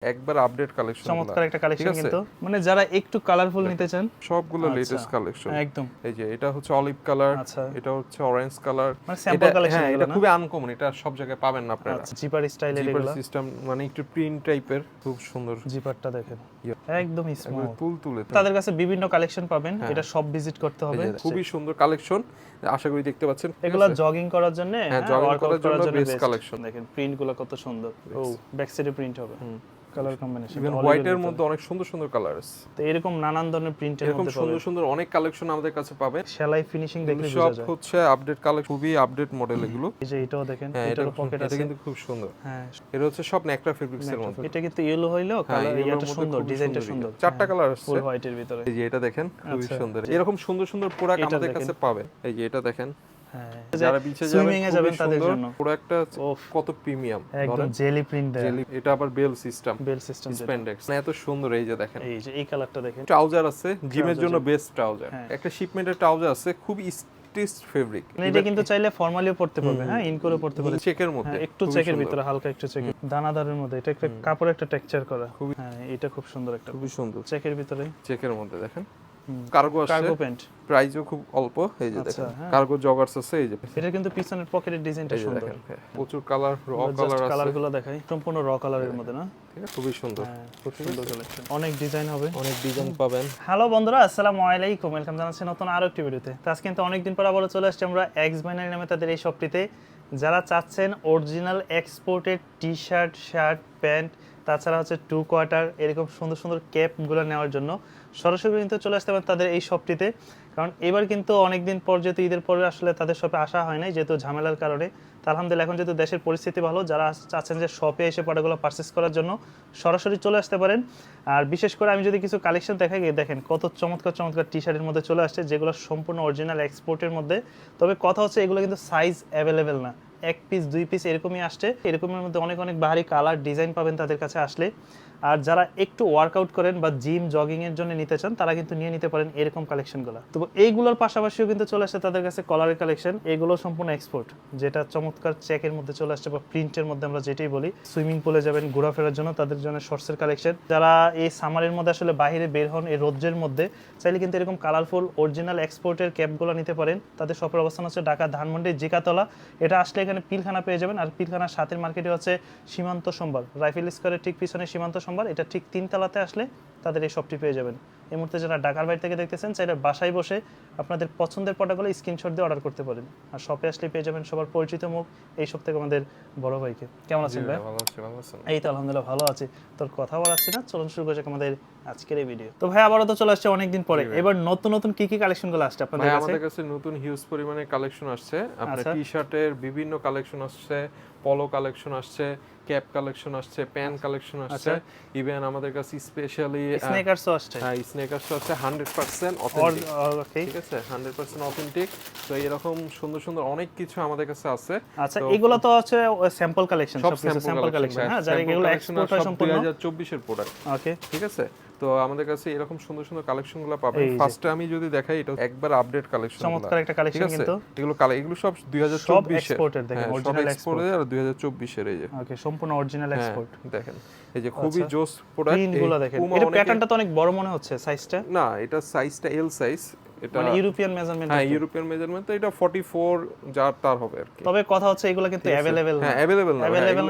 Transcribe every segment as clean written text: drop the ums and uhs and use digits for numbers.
একবার update collection, চমৎকার একটা কালেকশন কিন্তু মানে যারা একটু কালারফুল নিতে চান সবগুলো লেটেস্ট কালেকশন একদম। এই যে এটা হচ্ছে অলিভ কালার, আচ্ছা, এটা হচ্ছে অরেঞ্জ কালার, মানে স্যাম্পল কালেকশন হ্যাঁ এগুলো এটা না? খুবই আনকমন, এটা সব জায়গায় পাবেন না আপনারা। আচ্ছা, জিপার স্টাইলের জিপার এগুলো। সিস্টেম মানে একটু প্রিন্ট টাইপের, খুব সুন্দর জিপারটা দেখেন ইয়ে, একদম একবারে স্মুথ। তুলতুলে। তাদের কাছে বিভিন্ন কালেকশন পাবেন, হ্যাঁ। এটা সব ভিজিট করতে হবে। খুবই সুন্দর কালেকশন, আশা করি দেখতে পাচ্ছেন। এগুলো জগিং করার জন্য, হ্যাঁ জগিং করার জন্য বেস্ট বেস্ট কালেকশন। দেখেন প্রিন্ট গুলো কত সুন্দর। ও ব্যাক সাইডে প্রিন্ট হবে, কালার কম্বিনেশন ইভেন হোয়াইটের মধ্যে অনেক সুন্দর সুন্দর কালার আছে। তো এরকম নানান ধরনের প্রিন্টের এরকম মধ্যে সুন্দর পাবেন। সুন্দর অনেক কালেকশন আমাদের কাছে পাবেন। সেলাই ফিনিশিং দেখলে সব বোঝা যায়। হচ্ছে আপডেট কালেকশন, খুবই আপডেট মডেল এগুলো। এই যে এটাও দেখেন, হ্যাঁ এটারও পকেট এটা আছে। কিন্তু খুব সুন্দর। হ্যাঁ, এটা হচ্ছে সব নেকড়া ফেব্রিক্স এর মধ্যে। এটা কিন্তু ইয়েলো হইলেও হ্যাঁ, কালার yellow এটা মধ্যে সুন্দর, খুবই ডিজাইনটা সুন্দর সুন্দর। চারটা কালার আছে ফুল হোয়াইটের ভিতরে। এই যে এটা দেখেন খুবই আচ্ছা। সুন্দর। এরকম সুন্দর সুন্দর প্রোডাক্ট এটা আমাদের দেখেন। কাছে পাবেন। এই যে এটা দেখেন, হ্যাঁ, যারা বিচে যাবেন সুইমিং এ যাবেন তাদের সুন্দর জন্য প্রোডাক্টটা ওফ, কত প্রিমিয়াম, একদম জেলি প্রিন্ট দেয়া। জেলি। এটা আবার bell system, bell system. Spandex এত সুন্দর। এই যে দেখেন এই যে এই কালারটা দেখেন। ট্রাউজার আছে, জিমের জন্য বেস্ট ট্রাউজার। হ্যাঁ। একটা শিপমেন্টের ট্রাউজার আছে, খুব স্টিচ ফেব্রিক। এটা কিন্তু চাইলে ফর্মালিও পড়তে পারবে, হ্যাঁ ইন করে পড়তে পারবে। চেকের মধ্যে হ্যাঁ, একটু চেকের ভিতরে, হালকা একটু চেকের দানাদারের মধ্যে। এটা একটা কাপড়ের একটা টেক্সচার করা। হ্যাঁ, এটা খুব সুন্দর একটা, খুবই সুন্দর চেকের ভিতরে চেকের মধ্যে। দেখেন কার্গো আছে, কার্গো প্যান্ট। প্রাইসও খুব অল্প। এই যে আচ্ছা, দেখেন হ্যাঁ। কার্গো জগার্স আছে। এই যে এটা কিন্তু পিছনের পকেটের ডিজাইনটা এই যে সুন্দর। দেখেন প্রচুর কালার, র জাস্ট কালার আছে। কালারগুলো দেখাই, সম্পূর্ণ র কালারের মধ্যে না? ঠিক আছে, খুবই সুন্দর। হ্যাঁ, খুব সুন্দর কালেকশন, অনেক ডিজাইন হবে, অনেক ডিজাইন পাবেন। হ্যালো বন্ধুরা, আসসালামু আলাইকুম, ওয়েলকাম জানাচ্ছি নতুন আরো একটি ভিডিওতে। তো আজকে কিন্তু অনেকদিন পর আবারও চলে আসছি আমরা এক্স বাইনারি নামে তাদের এই শপটিতে। যারা চাচ্ছেন original exported T shirt, shirt, pant, তাছাড়া হচ্ছে 2 কোয়ার্টার এরকম সুন্দর সুন্দর ক্যাপগুলো নেওয়ার জন্য সরাসরি কিন্তু চলে আসতে পারেন তাদের এই শপটিতে। কারণ এবার কিন্তু অনেকদিন পর, যেহেতু ঈদের পরে আসলে তাদের শপে আসা হয় নাই যেহেতু ঝামেলার কারণে। তা আলহামদুলিল্লাহ এখন যেহেতু দেশের পরিস্থিতি ভালো, যারা চাচ্ছেন যে শপে এসে প্রোডাক্টগুলো পারচেস করার জন্য সরাসরি চলে আসতে পারেন। আর বিশেষ করে আমি যদি কিছু কালেকশন দেখাই, দেখেন কত চমৎকার চমৎকার টি শার্টের মধ্যে চলে আসছে, যেগুলো সম্পূর্ণ অরিজিনাল এক্সপোর্টের মধ্যে। তবে কথা হচ্ছে এগুলো কিন্তু সাইজ অ্যাভেলেবেল না, 1 পিস 2 পিস এরকমই আসছে। এরকমের মধ্যে অনেক অনেক বাহারি কালার ডিজাইন পাবেন তাদের কাছে আসলে। আর যারা একটু ওয়ার্কআউট করেন বা জিম জগিং এর জন্য নিতে চান, তারা কিন্তু নিয়ে নিতে পারেন এরকম কালেকশনগুলো। তো এইগুলোর পাশাপাশিও কিন্তু চলে আসছে তাদের কাছে কলারের কালেকশন, এগুলো সম্পূর্ণ এক্সপোর্ট, যেটা চমৎকার চেকের মধ্যে চলে আসছে বা প্রিন্টের মধ্যে, আমরা যেটাই বলি। সুইমিং পুলে যাবেন ঘোরাফেরার জন্য, তাদের জন্য শর্টসের কালেকশন। যারা এই সামারের মধ্যে আসলে বাইরে বের হন এই রৌদ্রের মধ্যে, চাইলে কিন্তু এরকম কালারফুল অরিজিনাল এক্সপোর্টের ক্যাপগুলো নিতে পারেন। তাদের শপের অবস্থান হচ্ছে ঢাকা ধানমন্ডি জিকাতলা। এটা আসলে এখানে পিলখানা পেয়ে যাবেন। আর পিলখানার সাথের মার্কেটে হচ্ছে সীমান্ত সম্ভার, রাইফেল স্কোয়ারের ঠিক পিছনে সীমান্ত সম্ভার, এটা ঠিক 3 তলাতে আসলে তাদের এই শপটি পেয়ে যাবেন। এই মুহূর্তে যারা ঢাকার বাইরে থেকে দেখতেছেন, চাইলে বাসায় বসে আপনাদের পছন্দের প্রোডাক্টগুলো স্ক্রিনশট দিয়ে অর্ডার করতে পারেন। আর শপে আসলে পেয়ে যাবেন সবার পরিচিত মুখ, এই সব থেকে আমাদের বড় ভাইকে। কেমন আছেন ভাই? ভালো আছি, ভালো আছেন? এই তো আলহামদুলিল্লাহ ভালো আছি। তোর কথা বলাচ্ছি না, চলুন শুরু করি আমাদের আজকের এই ভিডিও। তো ভাই আবারও তো চলে আসছে অনেকদিন পরে, এবার নতুন নতুন কি কি কালেকশনগুলো আসছে আপনাদের কাছে? আমাদের কাছে নতুন হিউজ পরিমাণে কালেকশন আসছে। আপনার আচ্ছা। টি শার্টের বিভিন্ন কালেকশন আসছে, পলো কালেকশন আসছে, ক্যাপ কালেকশন আসছে, প্যান্ট কালেকশন আসছে। ইভেন আমাদের কাছে স্পেশালি স্নেকারসও আসছে। হ্যাঁ স্নেকার্সও আছে 100% অথেন্টিক। ওকে, ঠিক আছে, 100% অথেন্টিক। তো এরকম সুন্দর সুন্দর অনেক কিছু আমাদের কাছে আছে। আচ্ছা এগুলো তো হচ্ছে স্যাম্পল কালেকশন, সব সব স্যাম্পল কালেকশন। হ্যাঁ, যারা এগুলো এক্সপোর্ট হয় সম্পূর্ণ 2024 এর প্রোডাক্ট। ওকে, ঠিক আছে, তো আমাদের কাছে এরকম সুন্দর সুন্দর কালেকশনগুলো পাবেন। ফার্স্টে আমি যদি দেখাই, এটা একবার আপডেট কালেকশন, চমৎকার একটা কালেকশন কিন্তু। এগুলো সব 2024 এর এক্সপোর্টের, দেখেন অরিজিনাল এক্সপোর্ট আর 2024 এর। এই যে ওকে, সম্পূর্ণ অরিজিনাল এক্সপোর্ট দেখেন, এই যে খুবই জোস প্রোডাক্ট। প্রিন্টগুলো দেখেন, এটা প্যাটার্নটা তো অনেক বড় মনে হচ্ছে সাইজটা। না, এটা সাইজটা এল সাইজ, এটা মানে ইউরোপিয়ান মেজারমেন্ট। হ্যাঁ ইউরোপিয়ান মেজারমেন্ট, তো এটা 44 যার তার হবে আর কি। তবে কথা হচ্ছে এগুলো কিন্তু अवेलेबल না। হ্যাঁ अवेलेबल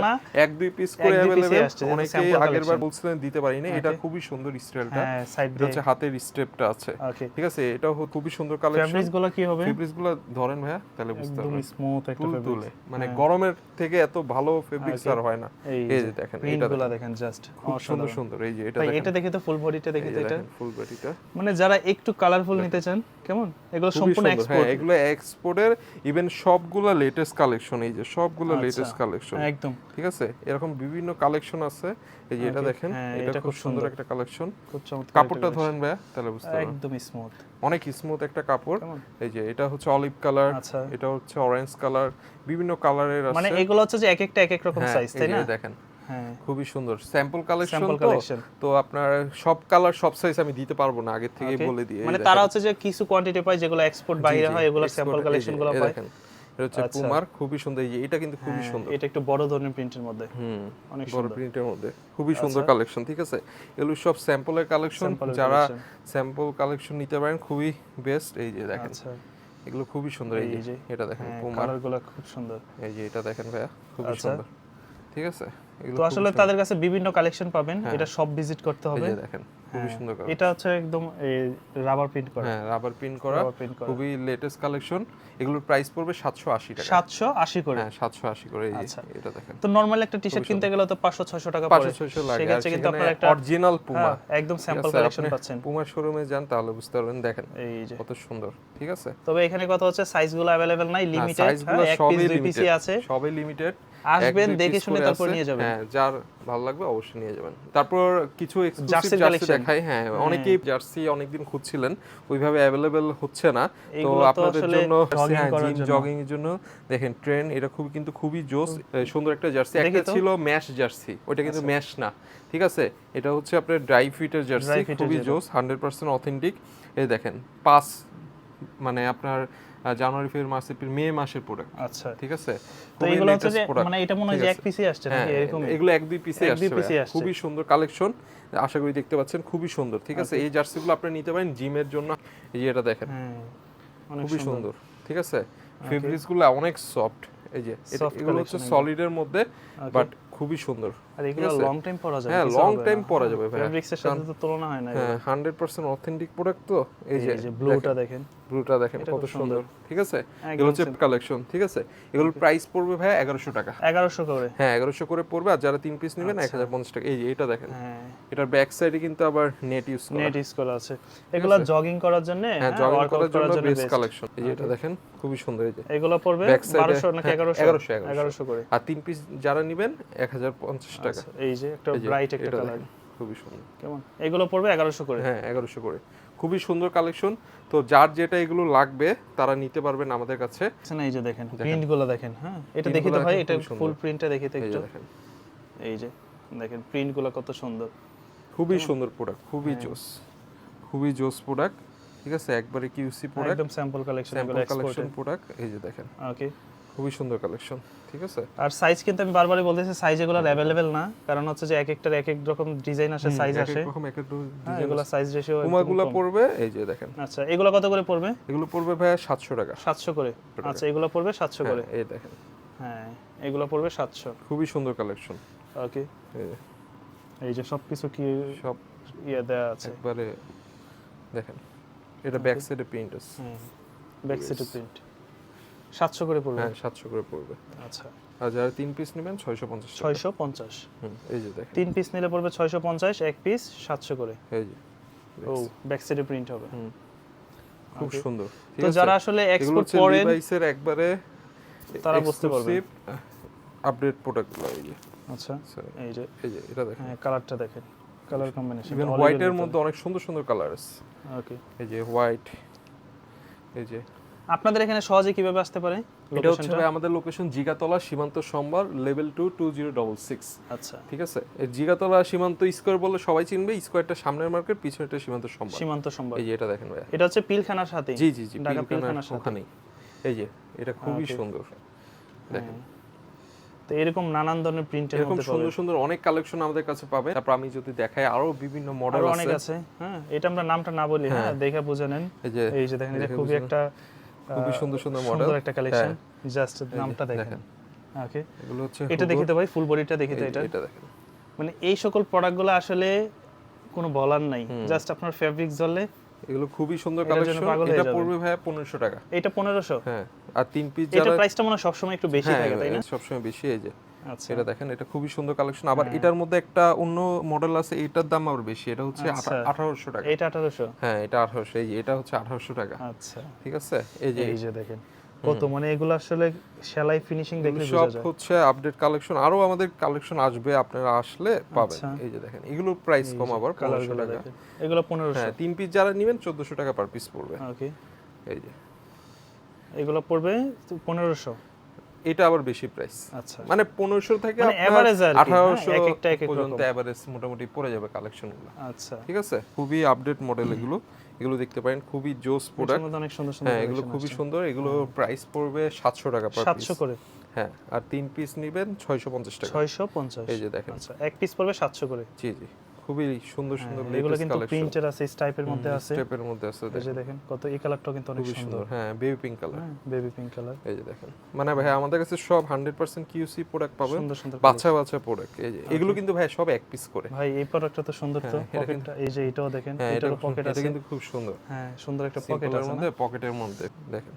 না, এক দুই পিস করে अवेलेबल। অনেকে আগেরবার বলছিলেন দিতে পারি না। এটা খুবই সুন্দর স্টাইলটা। হ্যাঁ, সাইড এটা হচ্ছে হাতের স্টেপটা আছে। ঠিক আছে, এটা খুবই সুন্দর কালেকশন। ফেব্রিক্সগুলো কি হবে? ফেব্রিক্সগুলো ধরেন ভাইয়া, তাহলে বুঝতে পারবেন। একদম স্মুথ একটা ফেব্রিক্স, মানে গরমের থেকে এত ভালো ফেব্রিক্স আর হয় না। এই যে দেখেন, এটা প্রিন্টগুলো দেখেন জাস্ট খুব সুন্দর সুন্দর। এই যে এটা ভাই, দেখেন, এটা দেখে তো ফুল বডিটা দেখে তো, এটা ফুল বডিটা মানে যারা একটু কালারফুল নিতে চান, কেমন এগুলো সম্পূর্ণ এক্সপোর্ট। হ্যাঁ এগুলো এক্সপোর্টের, ইভেন সবগুলা লেটেস্ট কালেকশন। এই যে সবগুলা লেটেস্ট কালেকশন একদম। ঠিক আছে, এরকম বিভিন্ন কালেকশন আছে। এই যে এটা দেখেন, এটা খুব সুন্দর একটা কালেকশন। খুব চমৎকার। কাপড়টা ধরেন ভাইয়া, তাহলে বুঝতে পারবেন। একদম স্মুথ, অনেক স্মুথ একটা কাপড়। এই যে এটা হচ্ছে অলিভ কালার, আচ্ছা, এটা হচ্ছে অরেঞ্জ কালার, বিভিন্ন কালারের আছে। মানে এগুলো হচ্ছে যে এক একটা এক এক রকম সাইজ, তাই না? দেখেন হ্যাঁ, খুবই সুন্দর স্যাম্পল কালেকশন। কালেকশন তো আপনার সব কালার সব সাইজ আমি দিতে পারবো না, আগে থেকে বলে দিয়ে। মানে তারা হচ্ছে যে কিছু কোয়ান্টিটি পায় যেগুলো এক্সপোর্ট বাইরে হয়, এগুলো স্যাম্পল কালেকশনগুলো পায়। এটা হচ্ছে পুমার, খুবই সুন্দর। এই যে এটা কিন্তু খুবই সুন্দর, এটা একটু বড় ধরনের প্রিন্টের মধ্যে, অনেক বড় সুন্দর প্রিন্টের মধ্যে খুবই সুন্দর কালেকশন। ঠিক আছে, এগুলো সব স্যাম্পলের কালেকশন, যারা স্যাম্পল কালেকশন নিতে পারেন খুবই বেস্ট। এই যে দেখেন এগুলো খুবই সুন্দর। এই যে এটা দেখেন পুমার, কালারগুলো খুব সুন্দর। এই যে এটা দেখেন ভাইয়া, খুবই সুন্দর। ঠিক আছে, তো আসলে তাদের কাছে বিভিন্ন কালেকশন পাবেন, এটা সব ভিজিট করতে হবে। এই যে দেখেন খুবই সুন্দর কালেকশন। এটা হচ্ছে একদম রাবার প্রিন্ট করা, হ্যাঁ রাবার প্রিন্ট করা, খুবই লেটেস্ট কালেকশন। এগুলোর প্রাইস পড়বে 780 টাকা, 780 করে। হ্যাঁ 780 করে। এই যে এটা দেখেন, তো নরমাল একটা টি-শার্ট কিনতে গেলে তো 500-600 টাকা পড়ে, 500-600 লাগে। আর সেক্ষেত্রে কিন্তু আপনারা একটা অরিজিনাল পুমা একদম স্যাম্পল কালেকশন পাচ্ছেন। পুমার শোরুমে যান তাহলে বুঝতে পারবেন, দেখেন এই যে কত সুন্দর। ঠিক আছে, তবে এখানে কথা হচ্ছে সাইজগুলো अवेलेबल নাই, লিমিটেড। এক পিস দুই পিসই আছে, সবই লিমিটেড। আসবেন দেখে শুনে তারপর নিয়ে যাবেন। হ্যাঁ যার ভালো লাগবে অবশ্যই নিয়ে যাবেন। তারপর কিছু এক্সক্লুসিভ জার্সি দেখাই। হ্যাঁ অনেকেই জার্সি অনেকদিন খুঁজছিলেন, ওইভাবে अवेलेबल হচ্ছে না। তো আপনাদের জন্য জগিং এর জন্য দেখেন ট্রেন, এটা খুবই জোস সুন্দর একটা জার্সি। একটা ছিল ম্যাশ জার্সি, ওটা কিন্তু ম্যাশ না। ঠিক আছে, এটা হচ্ছে আপনার ড্রাই ফিটের জার্সি, খুবই জোস, 100% অথেন্টিক। এই দেখেন পাস মানে আপনার জানুয়ারি, ফেব্রুয়ারি, মার্চ, এপ্রিল, মে মাসের প্রোডাক্ট। আচ্ছা ঠিক আছে, তো এগুলো হচ্ছে যে মানে এটা মনে হয় যে এক পিসই আসছে নাকি এরকম? এগুলো এক দুই পিসে আসছে, খুবই সুন্দর কালেকশন, আশা করি দেখতে পাচ্ছেন, খুবই সুন্দর। ঠিক আছে, এই জার্সিগুলো আপনি নিতে পারেন জিমের জন্য। এই যে এটা দেখেন খুবই সুন্দর। ঠিক আছে, ফেব্রিক্সগুলো অনেক সফট। এই যে এগুলো হচ্ছে সলিডের মধ্যে, বাট খুবই সুন্দর। আর এগুলো লং টাইম পরা যাবে। হ্যাঁ লং টাইম পরা যাবে ভাই, ফেব্রিক্সের সাথে তো তুলনা হয় না। হ্যাঁ 100% অথেন্টিক প্রোডাক্ট। তো এই যে ব্লুটা দেখেন, ব্লুটা দেখেন কত সুন্দর। ঠিক আছে, এগুলো হচ্ছে কালেকশন। ঠিক আছে, এগুলোর প্রাইস পড়বে ভাই 1100 টাকা। 1100 করে? হ্যাঁ 1100 করে পড়বে। আর যারা 3 পিস নেবেন 1050 টাকা। এই যে এটা দেখেন, এটার ব্যাক সাইডে কিন্তু আবার নেট ইউজ করা আছে। এগুলো জগিং করার জন্য, হ্যাঁ জগিং করার জন্য বেস্ট কালেকশন। এই যে এটা দেখেন খুবই সুন্দর। এই যে এগুলো পড়বে 1200 নাকি 1100 করে। আর 3 পিস যারা নেবেন 1050 টাকা। এই যে একটা ব্রাইট একটা কালার, খুবই সুন্দর। কেমন? এগুলো পড়বে 1100 করে? হ্যাঁ 1100 করে, খুবই সুন্দর কালেকশন। তো যার যেটা এগুলো লাগবে তারা নিতে পারবেন আমাদের কাছে। না এই যে দেখেন প্রিন্টগুলো দেখেন। হ্যাঁ এটা দেখি তো ভাই, এটা ফুল প্রিন্টটা দেখি তো একটু। এই যে দেখেন প্রিন্টগুলো কত সুন্দর, খুবই সুন্দর প্রোডাক্ট, খুবই জোস প্রোডাক্ট। ঠিক আছে, একবারে কিউসি প্রোডাক্ট, একদম স্যাম্পল কালেকশন, এগুলো কালেকশন প্রোডাক্ট। এই যে দেখেন, ওকে খুবই সুন্দর কালেকশন। ঠিক আছে, আর সাইজ কিন্তু আমি বারবারই বলতেছি সাইজ এগুলো अवेलेबल না, কারণ হচ্ছে যে এক একটার এক এক রকম ডিজাইন আসে, সাইজ আসে, এক এক ডিজাইন। এগুলো সাইজ রেশিও পুমাগুলো পড়বে এই যে দেখেন। আচ্ছা এগুলো কত করে পড়বে? এগুলো পড়বে ভাই 700 টাকা। 700 করে? আচ্ছা এগুলো পড়বে 700 করে। এই দেখেন, হ্যাঁ এগুলো পড়বে 700। খুবই সুন্দর কালেকশন। ওকে, এই যে সবকিছু কি সব দেয়া আছে একবারে দেখেন। এটা ব্যাক সাইডে প্রিন্ট আছে, ব্যাক সাইডে প্রিন্ট। 700 করে পড়বে? হ্যাঁ 700 করে পড়বে। আচ্ছা, আর যারা 3 পিস নেবেন 650 টাকা। 650? এই যে দেখেন 3 পিস নিলে পড়বে 650, এক পিস 700 করে। এই যে ও ব্যাক সাইডে প্রিন্ট হবে, খুব সুন্দর। তো যারা আসলে এক্সপোর্ট করেন ডিভাইসের একবারে তারা বুঝতে পারবে আপডেট প্রোডাক্টগুলো। এই যে আচ্ছা এই যে এটা দেখেন, হ্যাঁ কালারটা দেখেন, কালার কম্বিনেশন ইভেন হোয়াইটের মধ্যে অনেক সুন্দর সুন্দর কালার আছে। ওকে, এই যে হোয়াইট। এই যে আপনাদের এখানে সহজে কিভাবে আসতে পারে? এটা হচ্ছে আমাদের লোকেশন জিগাতলা সীমান্ত সম্ভার লেভেল 2 2066। আচ্ছা ঠিক আছে, এই জিগাতলা সীমান্ত স্কয়ার বলে সবাই চিনবে। স্কয়ারটা সামনের মার্কেট, পিছনেরটা সীমান্ত সম্ভার। এই যে এটা দেখেন ভাই, এটা হচ্ছে পিলখানার সাথে। জি ঢাকা পিলখানার ওখানেই। এই যে এটা খুবই সুন্দর দেখেন। তো এরকম নানান ধরনের প্রিন্টের মধ্যে এরকম সুন্দর সুন্দর অনেক কালেকশন আমাদের কাছে পাবে। তারপর আমি যদি দেখাই আরো বিভিন্ন মডেল আছে, অনেক আছে। হ্যাঁ এটা আমরা নামটা না বলি, হ্যাঁ দেখে বুঝে নেন। এই যে দেখেন, এটা খুবই একটা খুবই সুন্দর সুন্দর মডেল, সুন্দর একটা কালেকশন। জাস্ট নামটা দেখেন। ওকে, এগুলো হচ্ছে এটা দেখি তো ভাই, ফুল বডিটা দেখি তো। এটা দেখেন, মানে এই সকল প্রোডাক্টগুলো আসলে কোনো বলার নাই, জাস্ট আপনার ফেব্রিক ধরলে এগুলো খুবই সুন্দর কালেকশন। এটা পড়বে ভাই 1500 টাকা। এটা 1500? হ্যাঁ, আর 3 পিস যারা এটা প্রাইসটা মনে সব সময় একটু বেশি থাকে তাই না? সব সময় বেশি। এই যে আচ্ছা এটা দেখেন, এটা খুবই সুন্দর কালেকশন। আবার এটার মধ্যে একটা অন্য মডেল আছে, এটার দাম আবার বেশি। এটা হচ্ছে 1800 টাকা। এটা 1800? হ্যাঁ এটা 1800। এই যে এটা হচ্ছে 1800 টাকা। আচ্ছা ঠিক আছে, এই যে দেখেন কত, মানে এগুলো আসলে সেলাই ফিনিশিং দেখলে বোঝা যায়। সব হচ্ছে আপডেট কালেকশন, আরো আমাদের কালেকশন আসবে, আপনারা আসলে পাবেন। এই যে দেখেন, এগুলোর প্রাইস কম আবার 1500 টাকা। এগুলো 1500? হ্যাঁ 3 পিস যারা নেবেন 1400 টাকা পার পিস পড়বে। ওকে, এই যে এগুলো পড়বে 1500? এটা আবার বেশি প্রাইস। আচ্ছা, মানে 1500 থেকে মানে আপনার এভারেজ আর কি, 1800 এক একটা এক এক পর্যন্ত রকম। এভারেজ মোটামুটি পড়ে যাবে কালেকশনগুলো। আচ্ছা, ঠিক আছে, খুবই আপডেট মডেল এগুলো। এগুলো দেখতে পারেন, খুবই জোস এটার প্রোডাক্ট। মধ্যে অনেক সুন্দর সুন্দর হ্যাঁ, এগুলো কালেকশন খুবই আছে। সুন্দর। এগুলো প্রাইস পড়বে 700 টাকা পার পিস। 700 করে। হ্যাঁ, আর 3 পিস নেবেন 650 টাকা। 650। এই যে দেখেন। আচ্ছা, এক পিস পড়বে 700 করে। জি জি, খুবই সুন্দর সুন্দর এগুলো লেটেস্ট কিন্তু কালেকশন। প্রিন্টের আছে, স্টাইপের মধ্যে আছে। স্টেপের মধ্যে আছে এই যে দেখেন কত, এই কালারটাও কিন্তু অনেক খুবই সুন্দর। সুন্দর। হ্যাঁ, বেবি পিঙ্ক কালার। হ্যাঁ, বেবি পিঙ্ক কালার। এই যে দেখেন, মানে ভাই আমাদের কাছে সব 100% কিউসি প্রোডাক্ট পাবেন। সুন্দর সুন্দর বাচ্চা বাচ্চা প্রোডাক্ট। এই যে এগুলো কিন্তু ভাই সব এক পিস করে। ভাই এই প্রোডাক্টটা তো সুন্দর তো, হ্যাঁ, এটা পকেটটা এই যে এটাও দেখেন, হ্যাঁ, এটারও পকেট এটা আছে। কিন্তু খুব সুন্দর। হ্যাঁ, সুন্দর একটা পকেট পকেটের আছে না? মধ্যে, পকেটের মধ্যে দেখেন।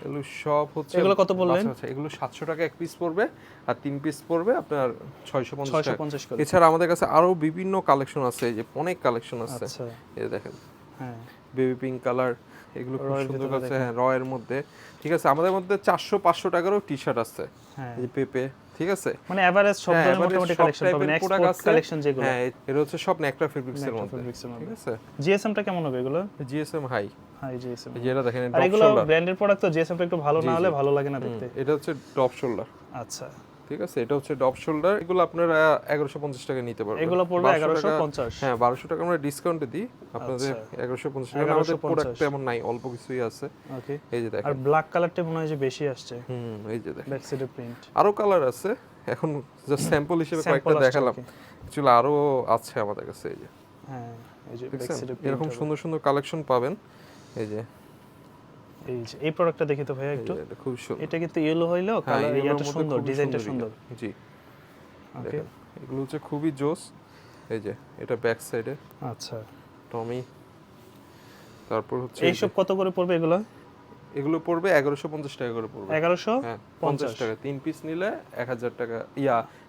এগুলো সব হচ্ছে, এগুলো কত বললেন? আচ্ছা, এগুলো 700 টাকা এক পিস পড়বে, আর 3 পিস পড়বে আপনার 650 টাকা। 650 করে। এছাড়া আমাদের কাছে আরো বিভিন্ন কালেকশন আছে, এই যে অনেক কালেকশন আছে। আচ্ছা, এই দেখেন, হ্যাঁ, বেবি পিঙ্ক কালার, এগুলো খুব রয়ের সুন্দর ভিতরে আছে। হ্যাঁ, রয়ের মধ্যে। ঠিক আছে, আমাদের মধ্যে 400-500 টাকারও টি শার্ট আছে। হ্যাঁ, এই যে পেপে, ঠিক আছে। মানে এভারেজ সব হ্যাঁ, ধরনের average মোটামুটি সব কালেকশন type পাবেন, এর product এক্সপোর্ট আছে। কালেকশন যেগুলো। হ্যাঁ, এটা হচ্ছে সব নেকটা ফেব্রিক্স এর মধ্যে। ফেব্রিক্সের ঠিক মধ্যে। আছে, জিএসএম টা কেমন হবে এগুলো? GSM high. হ্যাঁ, জিএসএম। এই যে এটা দেখেন, আর ডপ এগুলো শোল্ডার। ব্র্যান্ডের প্রোডাক্ট তো, জিএসএম টা একটু ভালো না হলে ভালো লাগে না দেখতে। এটা হচ্ছে ডপ শোল্ডার। আচ্ছা, ঠিক আছে, এটা হচ্ছে ডপ শোল্ডার। এগুলো আপনারা 1150 টাকা নিতে পারবেন। এগুলো পড়বে 1200 টাকা। 1150। হ্যাঁ, 1200 টাকা আমরা ডিসকাউন্টে দিই আপনাদের। 1150 টাকা। আমাদের প্রোডাক্ট তেমন নাই, অল্প কিছুই আছে। ওকে। এই যে আর দেখেন। ব্ল্যাক কালারটা মনে হয় যে বেশি আসছে, এই যে দেখেন, ব্যাক সাইডে প্রিন্ট। আরো কালার আছে, এখন জাস্ট স্যাম্পল হিসেবে কয়েকটা দেখালাম। অ্যাকচুয়ালি আরো আছে আমাদের কাছে। এই যে হ্যাঁ, এই যে ব্যাক দেখছেন, সাইডে এরকম সুন্দর সুন্দর কালেকশন পাবেন। এই যে এই প্রোডাক্টটা দেখি তো ভাইয়া একটু। এটা খুব সুন্দর। এটা কিন্তু ইয়েলো হইলো, কালার এগুলোর এটা মধ্যে সুন্দর, খুবই ডিজাইনটা সুন্দর। সুন্দর। জি, ওকে, দেখেন, এগুলো হচ্ছে খুবই জোস। এই যে এটা ব্যাক সাইডে আচ্ছা। টমি। তারপর হচ্ছে এইসব কত করে পড়বে এগুলো? এগুলো পড়বে 1150 টাকা করে পড়বে। 1150 হ্যাঁ, 50 টাকা। 3 পিস নিলে 1000 টাকা,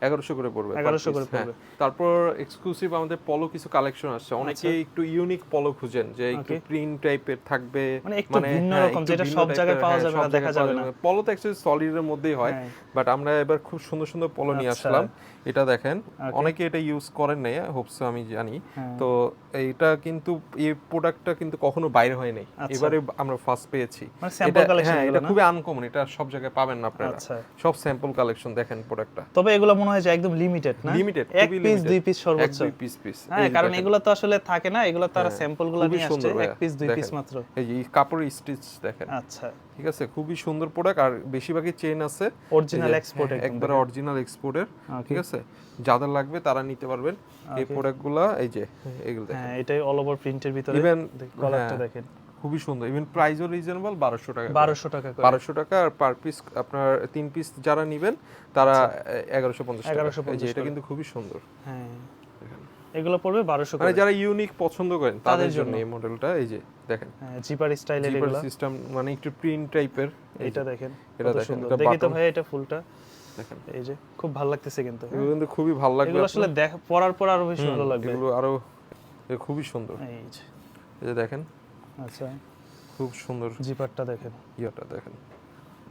1100 করে পড়বে। 1100 করে হ্যাঁ। পড়বে। তারপর এক্সক্লুসিভ আমাদের পলো কিছু কালেকশন আসছে। অনেকে একটু ইউনিক পলো খুঁজেন, যে একটু প্রিন্ট টাইপের থাকবে, মানে একটু ভিন্ন রকম, যেটা সব জায়গায় পাওয়া যাবে না, দেখা যাবে না। পলো তো অ্যাকচুয়ালি সলিডের মধ্যেই হয়, বাট আমরা এবার খুব সুন্দর সুন্দর পলো নিয়ে আসলাম। এটা দেখেন, অনেকে এটা ইউজ করেন না, হোপস আমি জানি। তো এইটা কিন্তু, এই প্রোডাক্টটা কিন্তু কখনো বাইরে হয় নাই, এবারে আমরা ফার্স্ট পেয়েছি। হ্যাঁ, এটা খুবই আনকমন, এটা সব জায়গায় পাবেন না আপনারা। সব স্যাম্পল কালেকশন দেখেন প্রোডাক্টটা। তবে এগুলো মনে হয় যে একদম লিমিটেড না, লিমিটেড, এক পিস দুই পিস সর্বোচ্চ। এক দুই পিস। হ্যাঁ, কারণ এগুলো তো আসলে থাকে না, এগুলো তারা স্যাম্পলগুলো নিয়ে আসছে, এক পিস দুই পিস মাত্র। এই যে কাপড়ের স্টিচ দেখেন। আচ্ছা, ঠিক আছে, খুবই সুন্দর প্রোডাক্ট। আর বেশিরভাগই চেইন আছে, অরিজিনাল এক্সপোর্ট, একবার অরিজিনাল এক্সপোর্টের। ঠিক আছে, যাদের লাগবে তারা নিতে পারবেন এই প্রোডাক্টগুলো। এই যে এগুলো দেখেন, হ্যাঁ, এটাই অল ওভার প্রিন্টের ভিতরে। ইভেন কলারটা দেখেন, খুবই সুন্দর। ইভেন প্রাইসও রিজনেবল, 1200 টাকা। 1200 টাকা করে। 1200 টাকা। আর পার পিস আপনার 3 পিস যারা নেবেন তারা 1150 টাকা। এই যে এটা কিন্তু খুবই সুন্দর। হ্যাঁ, এগুলো পড়বে 1200 করে। মানে যারা ইউনিক পছন্দ করেন তাদের জন্য এই মডেলটা। এই যে দেখেন, হ্যাঁ, জিপার স্টাইলের জিপার এগুলো সিস্টেম, মানে একটু প্রিন্ট টাইপের। এটা দেখেন, এটা কত দেখেন, সুন্দর। এটা দেখি তো বাটন ভাই এটা ফুলটা দেখেন। এই যে খুব ভালো লাগতেছে কিন্তু। এগুলো কিন্তু খুবই ভালো লাগবে। এগুলো আসলে পরার পর আরো বেশি ভালো লাগবে। এগুলো আরো খুবই সুন্দর। এই যে, এই যে দেখেন, আচ্ছা, খুব সুন্দর জিপারটা দেখেন, ইয়াটা দেখেন,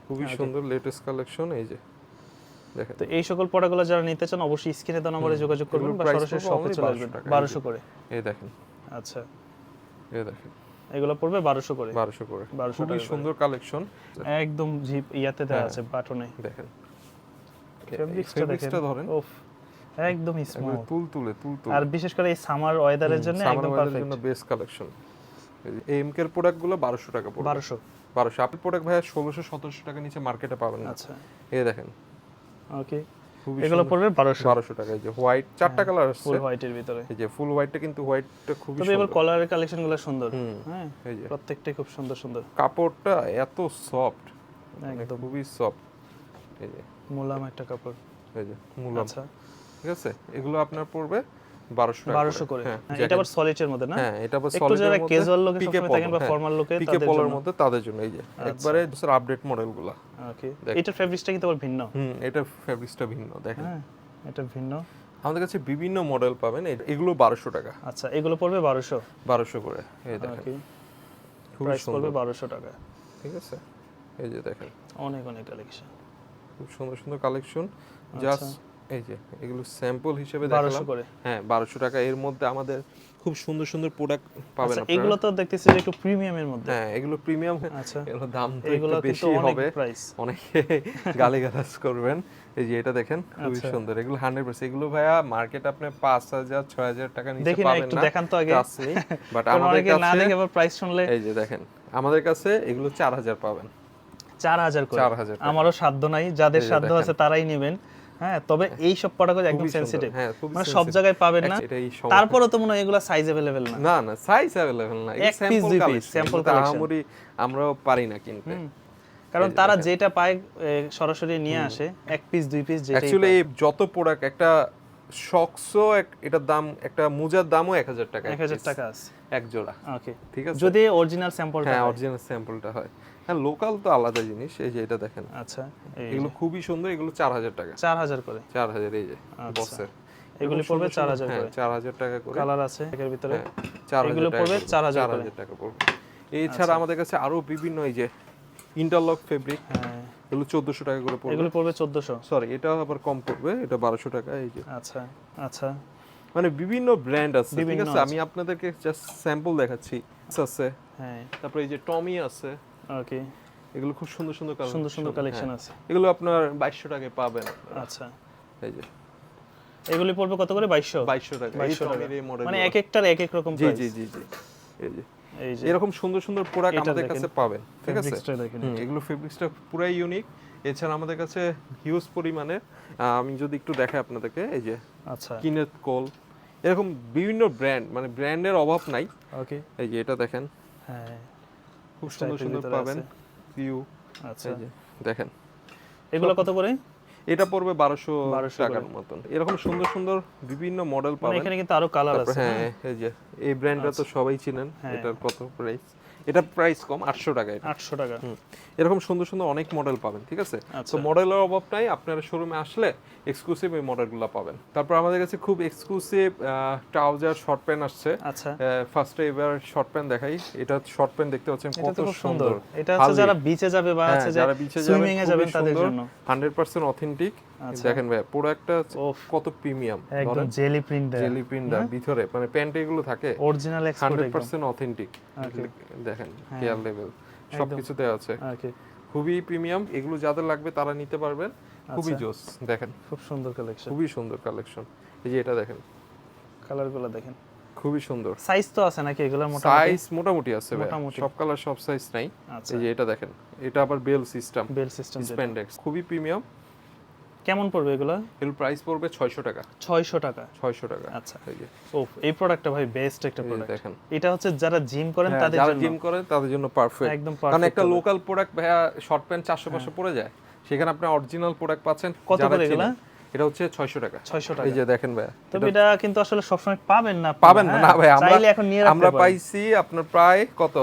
খুবই সুন্দর লেটেস্ট কালেকশন। এই যে দেখেন। তো এই সকল প্রোডাক্টগুলো যারা নিতে চান অবশ্যই স্ক্রিনে দেওয়া নম্বরে যোগাযোগ করবেন বা সরাসরি শপে চলে আসবেন। 1200 করে। এই দেখেন, আচ্ছা, এই দেখেন, এগুলো পড়বে 1200 করে। 1200 করে। 1200 খুবই সুন্দর কালেকশন। একদম জিপ ইয়াতে দেওয়া আছে, বাটনে দেখেন। ফেব্রিক্সটা ধরেন, উফ, একদম স্মুথ, তুলতুলে। আর বিশেষ করে এই সামার ওয়েদারের জন্য একদম পারফেক্ট। জন্য বেস্ট কালেকশন। এই এমকে এর প্রোডাক্টগুলো 1200 টাকা পড়বে। 1200। আপনি প্রোডাক্ট ভাই 1600-1700 টাকা নিচে মার্কেটে পাবেন না। আচ্ছা, এই দেখেন, ওকে, এগুলো পড়বে 1200 টাকা। এই যে হোয়াইট, চারটা কালার আছে ফুল হোয়াইটের ভিতরে। এই যে ফুল হোয়াইটটা, কিন্তু হোয়াইটটা খুবই তবে সুন্দর। এবার কালারের কালেকশনগুলো সুন্দর। হ্যাঁ, এই যে প্রত্যেকটাই খুব সুন্দর সুন্দর। কাপড়টা এত সফট, একদম খুবই সফট। এই যে মুলাম একটা কাপড়। এই যে মুলাম। আচ্ছা, ঠিক আছে, এগুলো আপনার পড়বে 1200 টাকা। 1200 করে। এটা আবার সলিডের মধ্যে না? হ্যাঁ, এটা আবার একটু সলিডের যারা মধ্যে, ক্যাজুয়াল লোকে পিকে সবসময় থাকেন বা ফর্মাল লোকে পিকে তাদের পলার জন্য। মধ্যে তাদের জন্য। এই যে একবারে আপডেট মডেলগুলো। ওকে, এটার ফেব্রিক্সটা কিন্তু আবার ভিন্ন। এটা ফেব্রিক্সটা ভিন্ন দেখেন। হ্যাঁ, এটা ভিন্ন। আমাদের কাছে বিভিন্ন মডেল পাবেন। এগুলো 1200 টাকা। আচ্ছা, এগুলো পড়বে 1200 করে। এই দেখেন, ওকে, খুব প্রাইস সুন্দর। পড়বে 1200 টাকা। ঠিক আছে, এই যে দেখেন, অনেক অনেক কালেকশন, খুব সুন্দর সুন্দর কালেকশন। জাস্ট এই যে এগুলো স্যাম্পল হিসেবে 1200 দেখালাম করে। হ্যাঁ 1200 টাকা। এর মধ্যে আমাদের খুব সুন্দর সুন্দর প্রোডাক্ট পাবেন আচ্ছা আপনারা। এগুলো তো দেখতেছি যে একটু প্রিমিয়ামের মধ্যে। হ্যাঁ এগুলো প্রিমিয়াম। আচ্ছা এগুলো দাম তো এগুলো একটু কিন্তু বেশি অনেক হবে, প্রাইস। অনেকে গালিগালাজ করবেন। এই যে এটা দেখেন খুবই আচ্ছা। সুন্দর, এগুলো 100%। এগুলো ভাইয়া মার্কেট আপনি 5000 6000 টাকা নিচে দেখি না পাবেন একটু না, দেখান তো আগে। বাট কারণ আমাদের অনেকে না কাছে দেখে আবার প্রাইস শুনলে এই যে দেখেন আমাদের কাছে এগুলো 4000 পাবেন। 4000 করে। 4000 টাকা। আমারও সাধ্য নাই, যাদের এই যে সাধ্য দেখেন। আছে তারাই নেবেন। হ্যাঁ তবে এই সব প্রোডাক্ট একদম খুবই সুন্দর, সেনসিটিভ, হ্যাঁ খুবই মানে সব sensitive। জায়গায় পাবেন না। এটাই সমস্যা। তারপরেও তো মনে হয় এগুলা সাইজ अवेलेबल না। না না সাইজ अवेलेबल না, এক piece, দুই piece, sample collection। আমরাও পারি না কিনতে। কারণ এই যে তারা দেখেন। যেটা পায় সরাসরি নিয়ে আসে, এক পিস দুই পিস যেটাই অ্যাকচুয়ালি পায়। যত প্রোডাক্ট একটা শক্সও এটার দাম, একটা মোজার দামও 1000 টাকা, 1000 টাকা আছে এক জোড়া। ওকে, ঠিক আছে যদি অরিজিনাল স্যাম্পলটা হ্যাঁ হয়। অরিজিনাল স্যাম্পলটা হয়। হ্যাঁ লোকাল তো আলাদা জিনিস। এই যে এটা দেখেন আচ্ছা এগুলো খুবই সুন্দর, এগুলো 4000 টাকা। 4000 করে। 4000 এই যে আচ্ছা। বক্সের এগুলি পড়বে 4000 হ্যাঁ করে। 4000 টাকা করে। কালার আছে এর ভিতরে। হ্যাঁ 4000 এগুলো টাকা পড়বে করে, 4000 করে। 4000 টাকা পড়বে। এছাড়া আমাদের কাছে আরো বিভিন্ন এই যে ইন্টারলক ফেব্রিক, হ্যাঁ এগুলো 1400 টাকা করে পড়বে। এগুলো পড়বে 1400। সরি এটা আবার কম পড়বে, এটা 1200 টাকা। এই যে আচ্ছা আচ্ছা মানে বিভিন্ন ব্র্যান্ড আছে, ঠিক বিভিন্ন আছে। আমি আপনাদেরকে জাস্ট স্যাম্পল দেখাচ্ছি। আছে হ্যাঁ তারপরে এই যে টমি আছে, ওকে, এগুলো খুব সুন্দর সুন্দর কালেকশন, সুন্দর সুন্দর কালেকশন আছে। এগুলো আপনার 2200 টাকায় পাবেন। আচ্ছা এই যে এগুলি পড়বে কত করে? 2200। 2200 টাকা। এই 2200 টাকা। টমির এই মডেল, মানে এক একটার এক এক রকম জি প্রাইস। জি জি জি। এই যে এই যে এরকম সুন্দর সুন্দর প্রোডাক্ট এটা আমাদের দেখেন। কাছে পাবেন, ঠিক আছে। ফেব্রিক্সটা দেখেন। এগুলো ফেব্রিক্সটা পুরাই ইউনিক। এছাড়া আমাদের কাছে হিউজ পরিমাণে আমি যদি একটু দেখাই আপনাদেরকে, এই যে আচ্ছা কিনেথ কোল, এরকম বিভিন্ন ব্র্যান্ড, মানে ব্র্যান্ডের অভাব নাই। ওকে এই যে এটা দেখেন হ্যাঁ খুব সুন্দর টাইপের সুন্দর ভিতরে পাবেন আছে। ভিউ। আচ্ছা এই যে দেখেন এগুলো কত করে? এটা পড়বে 1200 1200 টাকার মতন। এরকম সুন্দর সুন্দর বিভিন্ন মডেল মানে পাবেন। এখানে কিন্তু আরো কালার তারপর আছে। হ্যাঁ এই যে এই ব্র্যান্ডটা তো সবাই চিনেন। হ্যাঁ। এটার কত প্রাইস? এটা প্রাইস কম 800 টাকা এটা। 800 টাকা। এরকম সুন্দর সুন্দর অনেক মডেল পাবেন, ঠিক আছে। আচ্ছা। তো মডেলের অভাব নাই, আপনারা শোরুমে আসলে এক্সক্লুসিভ এই মডেলগুলো পাবেন। তারপর আমাদের কাছে খুব এক্সক্লুসিভ ট্রাউজার শর্ট প্যান্ট আসছে। আচ্ছা ফার্স্টে এবার শর্ট প্যান্ট দেখাই। এটা শর্ট প্যান্ট দেখতে পাচ্ছেন এটা কত তো খুব সুন্দর। সুন্দর। এটা হচ্ছে যারা বিচে যাবে বা হ্যাঁ, আছে যে যারা বিচে সুইমিং এ যাবেন তাদের জন্য। 100% অথেন্টিক। আচ্ছা। দেখেন ভাই প্রোডাক্টটা ওফ, কত প্রিমিয়াম, একদম জেলি প্রিন্ট দেয়া। জেলি প্রিন্টার ভিতরে, মানে প্যান্টে এগুলো থাকে অরিজিনাল এক্সপোর্ট একদম। 100% অথেন্টিক। Okay. দেখেন হ্যাঁ। কেয়ার লেভেল সবকিছু দেওয়া আছে, ওকে খুবই প্রিমিয়াম। এগুলো যাদের লাগবে তারা নিতে পারবেন, খুবই আচ্ছা। জোস। দেখেন খুব সুন্দর কালেকশন। খুবই সুন্দর কালেকশন। এই যে এটা দেখেন কালারগুলো দেখেন। খুবই সুন্দর। সাইজ তো আছে নাকি এগুলোর মোটামুটি? সাইজ মোটামুটি আছে ভাই, মোটামুটি। সব কালার সব সাইজ নাই। আচ্ছা এই যে এটা দেখেন, এটা আবার bell system, bell system. Spandex, খুবই প্রিমিয়াম। কেমন পড়বে এগুলো? এর প্রাইস পড়বে 600 টাকা। 600 টাকা। 600 টাকা। আচ্ছা এই যে ওফ, এই প্রোডাক্টটা ভাই বেস্ট একটা এই যে প্রোডাক্ট। দেখেন, এটা হচ্ছে যারা জিম করেন হ্যাঁ, তাদের যারা জন্য জিম করেন তাদের জন্য পারফেক্ট। একদম কারণ পারফেক্ট। একটা লোকাল প্রোডাক্ট ভাইয়া শর্ট প্যান্ট 400-500 পড়ে যায়, সেখানে আপনি অরিজিনাল প্রোডাক্ট পাচ্ছেন। কত যারা করে এগুলা? চিনেন, এটা হচ্ছে 600 টাকা। 600 টাকা। এই যে দেখেন ভাইয়া, তবে এটা কিন্তু আসলে সবসময় পাবেন না আপনারা, পাবেন না। হ্যাঁ? না ভাই, চাইলে এখন নিয়ে রাখতে আমরা পারেন। পাইছি আপনার প্রায় কত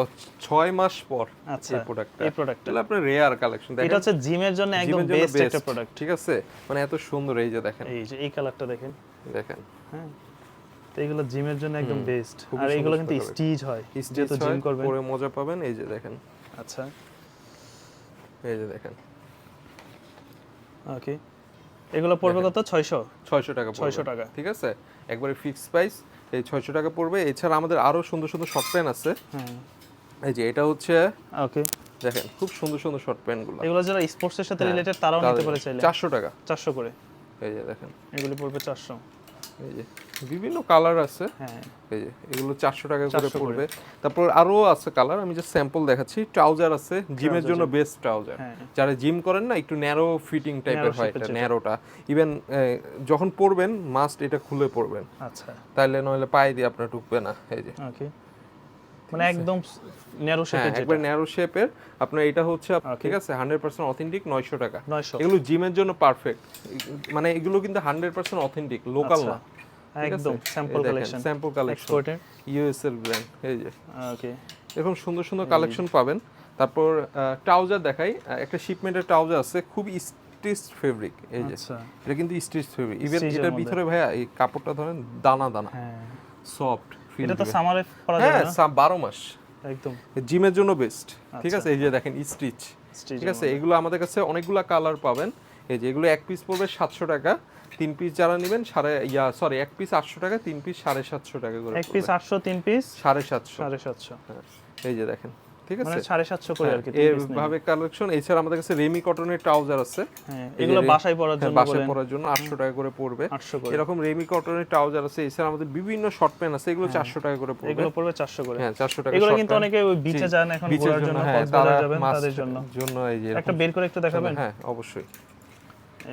6 মাস পর আচ্ছা, এই প্রোডাক্টটা। এই প্রোডাক্টটা এটা আপনার রেয়ার কালেকশন। এটা হচ্ছে জিমের জন্য একদম জিমের জন্য বেস্ট একটা best, প্রোডাক্ট। ঠিক আছে। মানে এত সুন্দর, এই যে দেখেন, এই যে এই কালারটা দেখেন, দেখেন হ্যাঁ। তো এগুলো জিমের জন্য একদম বেস্ট। খুবই আর এগুলো সুন্দর কিন্তু color। স্টিচ হয়, যেহেতু স্টিচ জিম হয়, করবেন। পরে মজা পাবেন। এই যে দেখেন, আচ্ছা এই যে দেখেন, ওকে। এগুলো পড়বে কত? 600 600 টাকা পড়বে। 600 টাকা। ঠিক আছে, একবারে ফিক্স প্রাইস এই 600 টাকা পড়বে। এছাড়া আমাদের আরো সুন্দর সুন্দর শর্ট প্যান্ট আছে। হ্যাঁ এই যে এটা হচ্ছে, ওকে। দেখেন খুব সুন্দর সুন্দর শর্ট প্যান্ট গুলো। এগুলো যারা স্পোর্টসের সাথে হ্যাঁ, রিলেটেড তারাও নিতে পারে চাইলে। 400 টাকা। 400 করে এই যে দেখেন, এগুলি পড়বে 400। এই যে বিভিন্ন কালার আছে। হ্যাঁ এই যে এগুলো 400 টাকা করে 400 করে। পড়বে। তারপর আরো আছে কালার, আমি যে স্যাম্পল দেখাচ্ছি। ট্রাউজার আছে, জিমের জন্য বেস্ট ট্রাউজার। হ্যাঁ। যারা জিম করেন না, একটু ন্যারো ফিটিং টাইপের হয়, shape-এর এটা যেটা। ন্যারোটা। ইভেন যখন পরবেন মাস্ট এটা খুলে পরবেন, আচ্ছা তাইলে নইলে পায়ে দিয়ে আপনার ঢুকবে না। এই যে ওকে, মানে একদম ন্যারো হ্যাঁ, শেপের একবার যেটা ন্যারো শেপের। আপনার এটা হচ্ছে Okay. ঠিক আছে 100% অথেন্টিক, 900 টাকা। 900 এগুলো জিমের জন্য পারফেক্ট। মানে এগুলো কিন্তু 100% অথেন্টিক, লোকাল আচ্ছা, না। ঠিক আছে? একদম sample collection, sample collection, exported. US এর ব্র্যান্ড। এই যে ওকে এরকম সুন্দর সুন্দর কালেকশন পাবেন। তারপর ট্রাউজার দেখাই। একটা শিপমেন্টের ট্রাউজার আছে, খুব স্টিচ ফেব্রিক। এই যে আচ্ছা এটা কিন্তু স্টিচ ফেব্রিক। ইভেন Stitch এর এটার মধ্যে। ভিতরে ভাইয়া এই কাপড়টা ধরেন দানা দানা, হ্যাঁ, সফট ফিল। এটা তো সামারে পরা হ্যাঁ, যাবে না 12 মাস একদম। জিমের জন্য বেস্ট। ঠিক আচ্ছা। আছে, এই যে দেখেন স্টিচ। Stitch ঠিক এর আছে, মধ্যে। এগুলো আমাদের কাছে অনেকগুলা কালার পাবেন। এই যে এগুলো এক পিস পড়বে 700 টাকা। 3 পিস যারা নেবেন এক পিস 800 টাকা, 3 পিস 750 টাকা করে এক পিস 800, 3 পিস 750 750। হ্যাঁ, এই যে দেখেন, ঠিক আছে, মানে 750 করে আর কি এইভাবে কালেকশন। এছাড়া আমাদের কাছে রেমি কটনের ট্রাউজার আছে, হ্যাঁ এগুলো বাসায় পরার জন্য, বাসায় পরার জন্য 800 টাকা করে পড়বে, 800 করে। এরকম রেমি কটনের ট্রাউজার আছে। এছাড়া আমাদের বিভিন্ন শর্ট প্যান্ট আছে, এগুলো 400 টাকা করে পড়বে, এগুলো পড়বে 400 করে। হ্যাঁ 400 টাকা। এগুলো কিন্তু অনেকে ওই বিচে যান এখন ঘোরার জন্য, কক্সবাজার যাবেন তাদের জন্য এই যে একটা বের করে একটু দেখাবেন। হ্যাঁ অবশ্যই,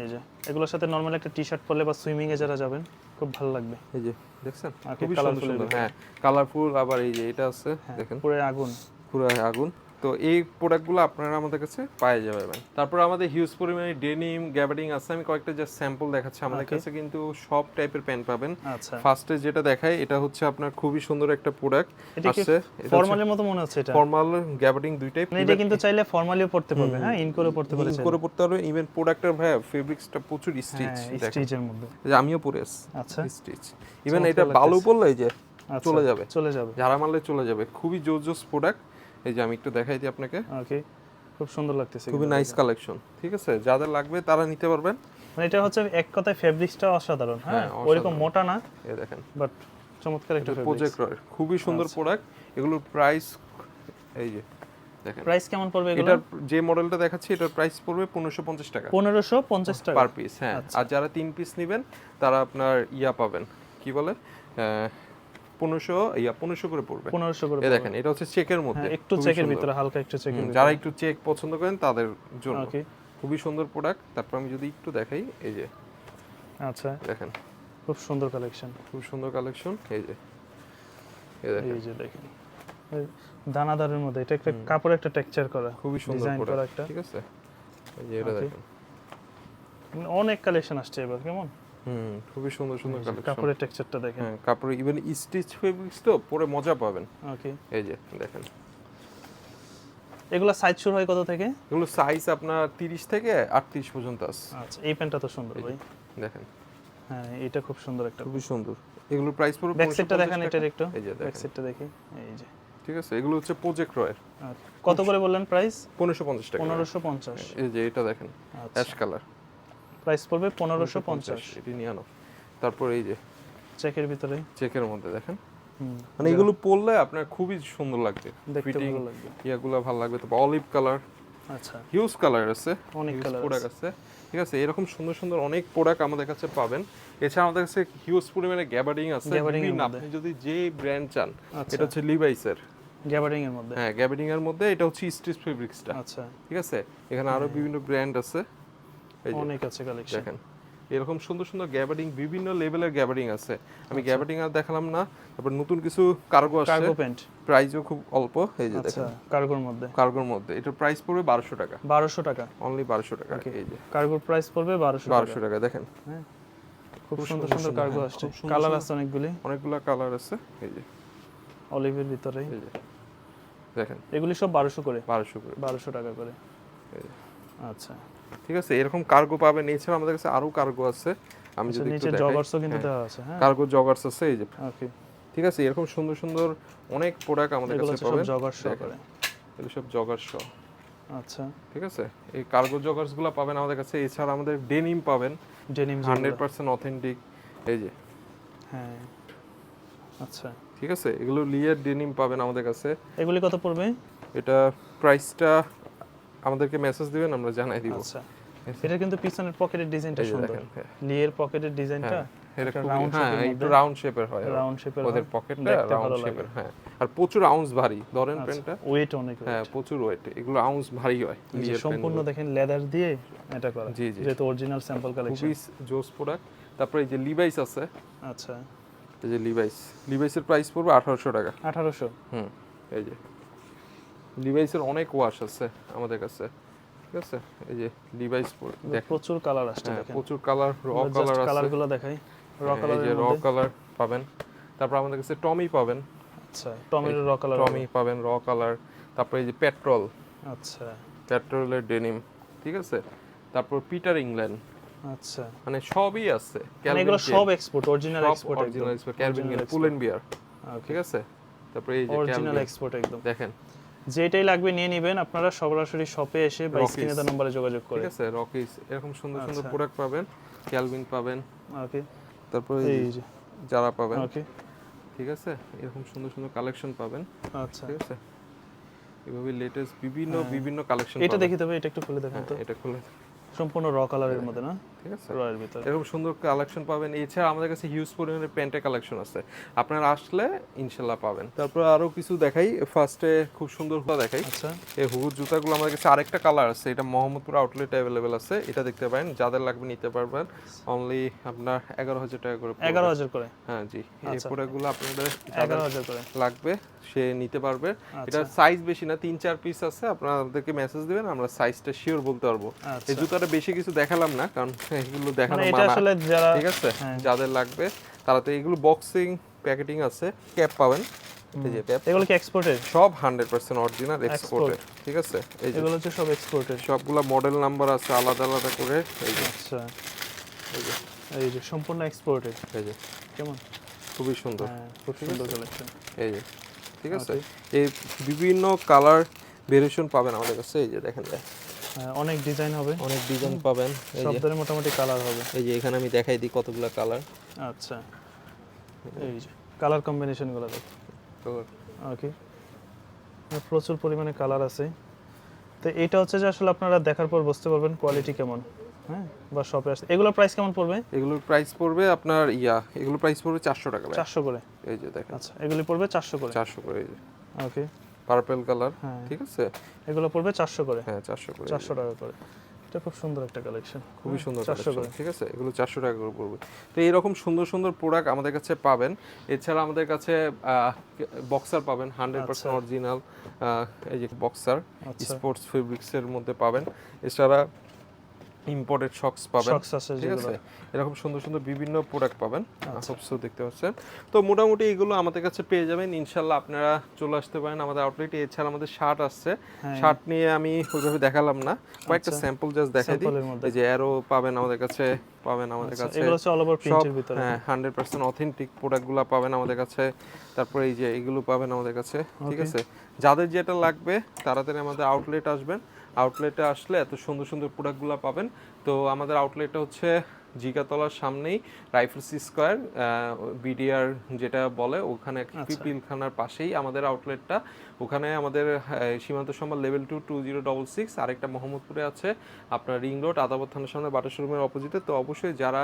এই যে এগুলোর সাথে নরমাল একটা টি-শার্ট পরলে বা সুইমিং এ যারা যাবেন খুব ভালো লাগবে। এই যে দেখছেন, আর কি খুবই কালারফুল, সুন্দর, হ্যাঁ কালারফুল। আবার এই যে এটা আছে দেখেন, পুরো আগুন, পুরো আগুন। তো এই প্রোডাক্টগুলো আপনারা আমাদের কাছে পেয়ে যাবেন। তারপর আমাদের হিউজ পরিমাণে ডেনিম, গ্যাবার্ডিং আছে। আমি কয়েকটা জাস্ট স্যাম্পল দেখাচ্ছি। আমাদের কাছে কিন্তু সব টাইপের প্যান্ট পাবেন। আচ্ছা ফার্স্টে যেটা দেখাই, এটা হচ্ছে আপনার খুবই সুন্দর একটা প্রোডাক্ট আছে। এটা ফর্মালের মতো মনে হচ্ছে, এটা ফর্মাল গ্যাবার্ডিং দুইটাই। মানে এটা কিন্তু চাইলে ফর্মালিও পড়তে পারবে, হ্যাঁ ইন করে পড়তে পারবে, ইন করে পড়তে পারবে। ইভেন প্রোডাক্টের ফেব্রিক্সটা প্রচুর স্টিচ, দেখেন স্টিচের মধ্যে, এই যে আমিও পরে আছি, আচ্ছা স্টিচ। ইভেন এটা বালু পড়লে এই যে চলে যাবে, চলে যাবে, ঝাড়া মারলে চলে যাবে। খুবই জোস প্রোডাক্ট। এই যে আমি একটু দেখাই দিই আপনাকে, ওকে খুব সুন্দর লাগতেছে, খুবই নাইস কালেকশন, ঠিক আছে। যাদের লাগবে তারা নিতে পারবেন। মানে এটা হচ্ছে এক কথায় ফেব্রিক্সটা অসাধারণ, হ্যাঁ ওইরকম মোটা না, এই দেখেন, বাট চমৎকার একটা ফেব্রিক্স, প্রজেক্ট রয়, খুবই সুন্দর প্রোডাক্ট। এগুলোর প্রাইস এই যে দেখেন। প্রাইস কেমন পড়বে এগুলো? এটার যে মডেলটা দেখাচ্ছি এটার প্রাইস পড়বে 1550 টাকা, 1550 টাকা পার পিস, হ্যাঁ। আর যারা 3 পিস নেবেন তারা আপনার পাবেন, কি বলে 1500 করে পড়বে, 1500 করে। এই দেখেন, এটা হচ্ছে চেকের মধ্যে, একটু চেকের ভিতরে, হালকা একটু চেকের ভিতরে, যারা একটু চেক পছন্দ করেন তাদের জন্য ওকে খুবই সুন্দর প্রোডাক্ট। তারপর আমি যদি একটু দেখাই, এই যে আচ্ছা দেখেন, খুব সুন্দর কালেকশন, খুব সুন্দর কালেকশন। এই যে এই যে দেখেন দানাদারের মধ্যে, এটা একটা কাপড়, একটা টেক্সচার করা, খুবই সুন্দর ডিজাইন করা প্রোডাক্ট, একটা, ঠিক আছে। এই যে এটা দেখেন, অনেক কালেকশন আসছে এবার, কেমন খুবই সুন্দর সুন্দর কালেকশন। কাপড়ের টেক্সচারটা দেখেন, হ্যাঁ কাপড় ইভেন স্টিচ ফেব্রিক্স তো পরে মজা পাবেন। ওকে এই যে দেখেন, এগুলা সাইজ শুরু হয় কত থেকে? এগুলো সাইজ আপনার 30 থেকে 38 পর্যন্ত আছে। আচ্ছা এই প্যান্টটা তো সুন্দর ভাই, দেখেন, হ্যাঁ এটা খুব সুন্দর একটা, খুবই সুন্দর। এগুলোর প্রাইস পড়বে ব্যাক সাইডটা দেখেন, এটার একটু এই যে ব্যাক দেখেন, সাইডটা দেখি, এই যে ঠিক আছে। এগুলো হচ্ছে প্রজেক্ট রয়ের। কত করে বললেন প্রাইস? 1550 টাকা। 1550। এই যে এটা দেখেন, অ্যাশ কালার, প্রাইস পড়বে 1550, এটি নিয়ে আনো। তারপর এই যে চেকের ভিতরে, চেকের মধ্যে দেখেন, মানে এগুলো পরলে আপনার খুবই সুন্দর লাগবে, দেখতে ভালো লাগবে, ইয়াগুলো ভালো লাগবে। তো অলিভ কালার, আচ্ছা হিউজ কালার আছে, অনেক কালার প্রোডাক্ট আছে, ঠিক আছে। এরকম সুন্দর সুন্দর অনেক প্রোডাক্ট আমাদের কাছে পাবেন। এছাড়া আমাদের কাছে হিউজ পরিমাণে গ্যাবার্ডিং আছে। আপনি যদি যে ব্র্যান্ড চান, এটা হচ্ছে লিভাইসের গ্যাবার্ডিং এর মধ্যে, হ্যাঁ গ্যাবার্ডিং এর মধ্যে, এটা হচ্ছে স্টিচ ফেব্রিক্সটা, আচ্ছা ঠিক আছে। এখানে আরো বিভিন্ন ব্র্যান্ড আছে, এই যে অনেক আছে কালেকশন, দেখেন এরকম সুন্দর সুন্দর গ্যাবার্ডিং, বিভিন্ন লেভেলের গ্যাবার্ডিং আছে। আমি গ্যাবার্ডিং আর দেখালাম না। তারপর নতুন কিছু কার্গো আসছে, কার্গো প্যান্ট, প্রাইসও খুব অল্প। এই যে আচ্ছা দেখেন, কার্গোর মধ্যে, কার্গোর মধ্যে এটার প্রাইস পড়বে 1200 টাকা, 1200 টাকা, অনলি 1200 টাকা। এই যে কার্গোর প্রাইস পড়বে 1200 টাকা, দেখেন হ্যাঁ খুব সুন্দর সুন্দর কার্গো আসছে, কালার আছে অনেকগুলো কালার আছে। এই যে অলিভের ভিতরে, এই যে দেখেন, এগুলি সব 1200 করে, 1200 টাকা করে, আচ্ছা ঠিক আছে। এরকম কার্গো পাবেন। এছাড়া আমাদের কাছে আরো কার্গো আছে, আমি যদি নিচে জগার্সও কিন্তু দেওয়া আছে, হ্যাঁ কার্গো জগার্স আছে, এই যে ওকে, ঠিক আছে। এরকম সুন্দর সুন্দর অনেক প্রোডাক্ট আমাদের কাছে এগুলো সব পাবেন, জগার্স করে, এগুলো সব জগার্স, আচ্ছা ঠিক আছে। এই কার্গো জগার্সগুলো পাবেন আমাদের কাছে। এছাড়া আমাদের ডেনিম পাবেন, ডেনিম 100% অথেন্টিক, এই যে হ্যাঁ আচ্ছা, ঠিক আছে। এগুলো লিয়ার ডেনিম পাবেন আমাদের কাছে। এগুলি কত পড়বে? এটা প্রাইসটা আমাদেরকে মেসেজ দিবেন, আমরা জানাই দিব। আচ্ছা এটা কিন্তু পিছনের পকেটের ডিজাইনটা এই যে সুন্দর, দেখেন, হ্যাঁ। লিয়ের পকেটের ডিজাইনটা এটা রাউন্ড শেপের মধ্যে, একটু রাউন্ড শেপের হয়, রাউন্ড শেপের ওদের পকেটটা দেখতে রাউন্ড ভালো শেপের, লাগে, হ্যাঁ। আর প্রচুর আউন্স ভারী, ধরেন প্যান্টটা, ওয়েট অনেক, হ্যাঁ প্রচুর ওয়েট, এগুলো আউন্স ভারী হয়। এই যে সম্পূর্ণ দেখেন লেদার দিয়ে এটা করা, জি জি, যেহেতু অরিজিনাল স্যাম্পল কালেকশন, খুবই জোস প্রোডাক্ট। তারপরে এই যে লিভাইস আছে, আচ্ছা এই যে লিভাইসের প্রাইস পড়বে 1800 টাকা, 1800, এই যে লিভাইসের অনেক ওয়াশ আছে আমাদের কাছে, ঠিক আছে। এই যে লিভাইস দেখেন, প্রচুর কালার আসছে, দেখেন প্রচুর কালার, র কালার আছে, কালারগুলো দেখাই, র এই কালারের যে র মধ্যে, কালার পাবেন। তারপর আমাদের কাছে টমি পাবেন, আচ্ছা টমির র কালার, টমি পাবেন, র কালার। তারপরে এই যে পেট্রোল, আচ্ছা পেট্রোলের ডেনিম, ঠিক আছে। তারপর পিটার ইংল্যান্ড, আচ্ছা মানে সবই আছে। মানে এগুলো সব export, original export, original export, Calvin গিয়ার, পুলেন বিয়ার, ঠিক আছে। তারপরে এই যে অরিজিনাল এক্সপোর্ট একদম, দেখেন, যেটাই লাগবে নিয়ে নেবেন আপনারা সরাসরি শপে এসে বা স্ক্রিনে দেওয়া নম্বরে যোগাযোগ করে, ঠিক আছে। রকিস, এরকম সুন্দর সুন্দর প্রোডাক্ট পাবেন। ক্যালভিন পাবেন, ওকে তারপরে এই যে যারা পাবেন, ওকে ঠিক আছে। এরকম সুন্দর সুন্দর কালেকশন পাবেন, আচ্ছা ঠিক আছে। এভাবে লেটেস্ট বিভিন্ন কালেকশন এটা দেখি তবে এটা একটু খুলে দেখেন তো, এটা খুলে, সম্পূর্ণ র কালারের মধ্যে না, ঠিক আছে। রয়ের ভিতরে এরকম সুন্দর কালেকশন পাবেন। এছাড়া আমাদের কাছে হিউজ পরিমাণে প্যান্টের কালেকশন আছে, আপনারা আসলে ইনশাল্লাহ পাবেন। তারপর আরো কিছু দেখাই, ফার্স্টে খুব সুন্দর জুতা দেখাই। আচ্ছা এই হুড জুতাগুলো আমাদের কাছে আরেকটা কালার আছে, এটা মোহাম্মদপুর আউটলেটে অ্যাভেলেবেল আছে, এটা দেখতে পারেন। যাদের লাগবে নিতে পারবেন, অনলি আপনার 11,000 টাকা করে পড়বে। 11,000 করে, হ্যাঁ জি। এই প্রোডাক্টগুলো আপনাদের 11,000 করে লাগবে সে নিতে পারবে। এটা সাইজ বেশি না, 3-4 পিস আছে, আপনাদেরকে মেসেজ দিবেন, আমরা সাইজটা শিওর বলতে পারবো। এই জুতাটা বেশি কিছু দেখালাম না, কারণ এগুলো দেখানো এটা আসলে যারা, ঠিক আছে, যাদের লাগবে তারা তো এগুলো বক্সিং প্যাকেটিং আছে। ক্যাপ পাবেন, এই যে ক্যাপ, এগুলো কি এক্সপোর্টেড? সব 100% অরিজিনাল এক্সপোর্টেড, ঠিক আছে। এই যে এগুলো হচ্ছে সব এক্সপোর্টেড, সবগুলা মডেল নাম্বার আছে আলাদা আলাদা করে। এই যে আচ্ছা এই যে সম্পূর্ণ এক্সপোর্টেড, এই যে কেমন খুবই সুন্দর, খুব সুন্দর কালেকশন, এই যে ঠিক আছে। এই বিভিন্ন কালার ভেরিয়েশন পাবেন আমাদের কাছে, এই যে দেখেন যায়, অনেক ডিজাইন হবে, অনেক ডিজাইন পাবেন। এই সব যে ধরনের মোটামুটি কালার হবে। এই যে এখানে আমি দেখাই দিই কতগুলা কালার। আচ্ছা এই যে কালার কম্বিনেশন গুলো দেখো, ওকে প্রচুর পরিমাণে কালার আছে। তো এটা হচ্ছে যে আসলে আপনারা দেখার পর বুঝতে পারবেন কোয়ালিটি কেমন, হ্যাঁ, বা শপে আসে। এগুলোর প্রাইস কেমন পড়বে? এগুলোর প্রাইস পড়বে আপনার এগুলোর প্রাইস পড়বে 400 টাকা। 400 করে, এই যে দেখেন। আচ্ছা এগুলি পড়বে 400 করে, 400 করে। এই যে ওকে পার্পল কালার, ঠিক আছে, এগুলো পড়বে 400 করে। হ্যাঁ 400 করে, 400 টাকা করে। এটা খুব সুন্দর একটা কালেকশন, খুবই সুন্দর 400 করে, কালেকশন, ঠিক আছে। এগুলো 400 টাকা করে পড়বে। তো এইরকম সুন্দর সুন্দর প্রোডাক্ট আমাদের কাছে পাবেন। এছাড়া আমাদের কাছে বক্সার পাবেন 100% অরিজিনাল, এই যে বক্সার স্পোর্টস ফেব্রিক্সের মধ্যে পাবেন। এছাড়া ইম্পোর্টেড শক্স পাবেন, ঠিক আছে। এরকম সুন্দর সুন্দর বিভিন্ন প্রোডাক্ট পাবেন, হোপসো দেখতে পাচ্ছেন। তো মোটামুটি এগুলো আমাদের কাছে পেয়ে যাবেন ইনশাল্লাহ, আপনারা চলে আসতে পারেন আমাদের আউটলেটে। এছাড়া আমাদের শার্ট আসছে, শার্ট নিয়ে আমি ওইভাবে দেখালাম না, কয়েকটা স্যাম্পল জাস্ট দেখাই দিই। এই যে অ্যারো পাবেন আমাদের কাছে, এগুলো হচ্ছে অল ওভার প্রিন্টের ভিতরে, হ্যাঁ 100% অথেন্টিক প্রোডাক্টগুলো পাবেন আমাদের কাছে। তারপরে এই যে এগুলো পাবেন আমাদের কাছে, ঠিক আছে। যাদের যেটা লাগবে তাড়াতাড়ি আমাদের আউটলেট আসবেন, আউটলেটে আসলে এত সুন্দর সুন্দর প্রোডাক্টগুলো পাবেন। তো আমাদের আউটলেটটা হচ্ছে জিগাতলার সামনেই, রাইফেলস স্কয়ার বিডিআর যেটা বলে, ওখানে পিপিলখানার পাশেই আমাদের আউটলেটটা। ওখানে আমাদের সীমান্ত সম্ভার লেভেল 2 2066, আরেকটা মোহাম্মদপুরে আছে আপনার রিং রোড আদাবর থানার সামনে বাটা শোরুমের অপোজিটে। তো অবশ্যই যারা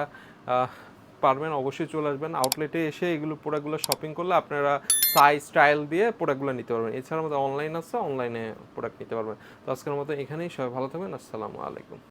পারবেন অবশ্যই চলে আসবেন আউটলেটে। এসে এগুলো প্রোডাক্টগুলো শপিং করলে আপনারা সাইজ স্টাইল দিয়ে প্রোডাক্টগুলো নিতে পারবেন। এছাড়া আমাদের অনলাইন আছে, অনলাইনে প্রোডাক্ট নিতে পারবেন। তো আজকের মতো এখানেই, সবাই ভালো থাকবেন, আসসালামু আলাইকুম।